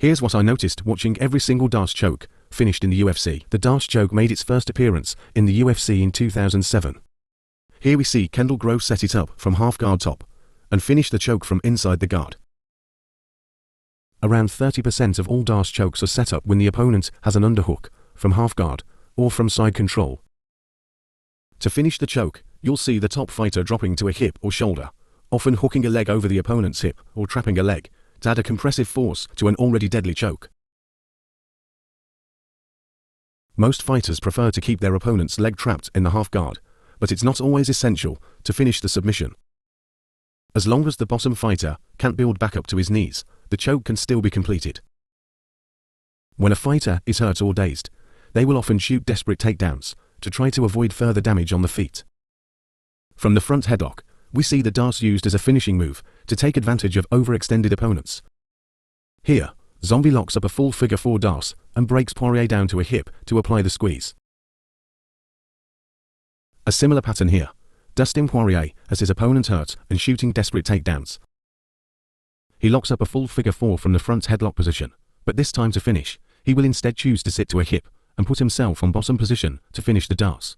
Here's what I noticed watching every single Darce choke finished in the UFC. The Darce choke made its first appearance in the UFC in 2007. Here we see Kendall Grove set it up from half guard top and finish the choke from inside the guard. Around 30% of all Darce chokes are set up when the opponent has an underhook from half guard or from side control. To finish the choke, you'll see the top fighter dropping to a hip or shoulder, often hooking a leg over the opponent's hip or trapping a leg to add a compressive force to an already deadly choke. Most fighters prefer to keep their opponent's leg trapped in the half guard, but it's not always essential to finish the submission. As long as the bottom fighter can't build back up to his knees, the choke can still be completed. When a fighter is hurt or dazed, they will often shoot desperate takedowns to try to avoid further damage on the feet. From the front headlock, we see the Darce used as a finishing move to take advantage of overextended opponents. Here, Zombie locks up a full figure 4 Darce and breaks Poirier down to a hip to apply the squeeze. A similar pattern here, Dustin Poirier has his opponent hurt and shooting desperate takedowns. He locks up a full figure 4 from the front headlock position, but this time to finish, he will instead choose to sit to a hip and put himself on bottom position to finish the Darce.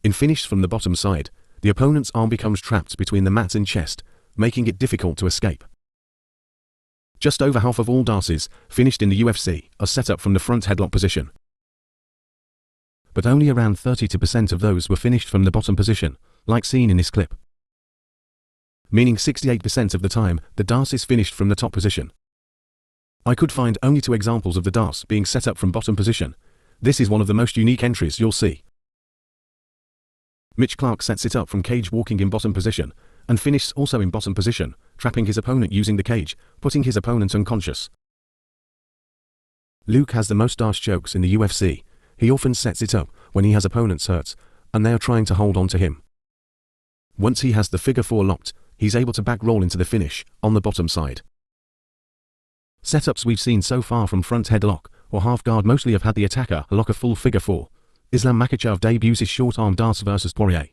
In finish from the bottom side, the opponent's arm becomes trapped between the mat and chest, making it difficult to escape. Just over half of all Darces finished in the UFC are set up from the front headlock position. But only around 32% of those were finished from the bottom position, like seen in this clip. Meaning 68% of the time, the Darce is finished from the top position. I could find only 2 examples of the Darce being set up from bottom position. This is one of the most unique entries you'll see. Mitch Clark sets it up from cage walking in bottom position, and finishes also in bottom position, trapping his opponent using the cage, putting his opponent unconscious. Luke has the most Darce chokes in the UFC. He often sets it up when he has opponents hurt, and they are trying to hold on to him. Once he has the figure 4 locked, he's able to back roll into the finish on the bottom side. Setups we've seen so far from front headlock or half guard mostly have had the attacker lock a full figure 4. Islam Makhachev debuts his short arm Darce versus Poirier.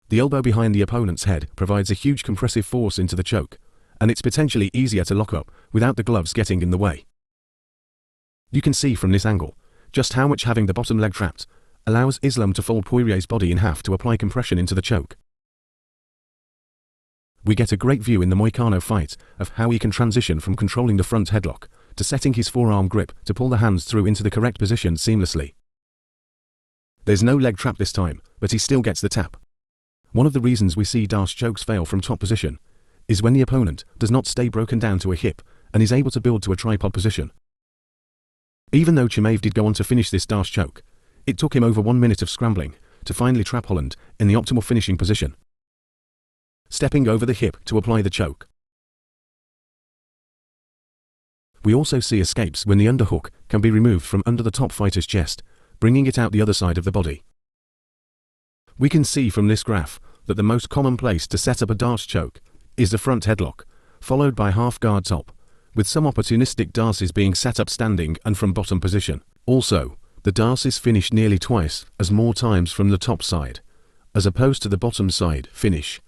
The elbow behind the opponent's head provides a huge compressive force into the choke, and it's potentially easier to lock up without the gloves getting in the way. You can see from this angle just how much having the bottom leg trapped allows Islam to fold Poirier's body in half to apply compression into the choke. We get a great view in the Moicano fight of how he can transition from controlling the front headlock to setting his forearm grip to pull the hands through into the correct position seamlessly. There's no leg trap this time, but he still gets the tap. One of the reasons we see Darce chokes fail from top position is when the opponent does not stay broken down to a hip and is able to build to a tripod position. Even though Chimaev did go on to finish this Darce choke, it took him over 1 minute of scrambling to finally trap Holland in the optimal finishing position, stepping over the hip to apply the choke. We also see escapes when the underhook can be removed from under the top fighter's chest, bringing it out the other side of the body. We can see from this graph that the most common place to set up a Darce choke is the front headlock, followed by half guard top, with some opportunistic Darces being set up standing and from bottom position. Also, the Darce is finished nearly twice as more times from the top side, as opposed to the bottom side finish,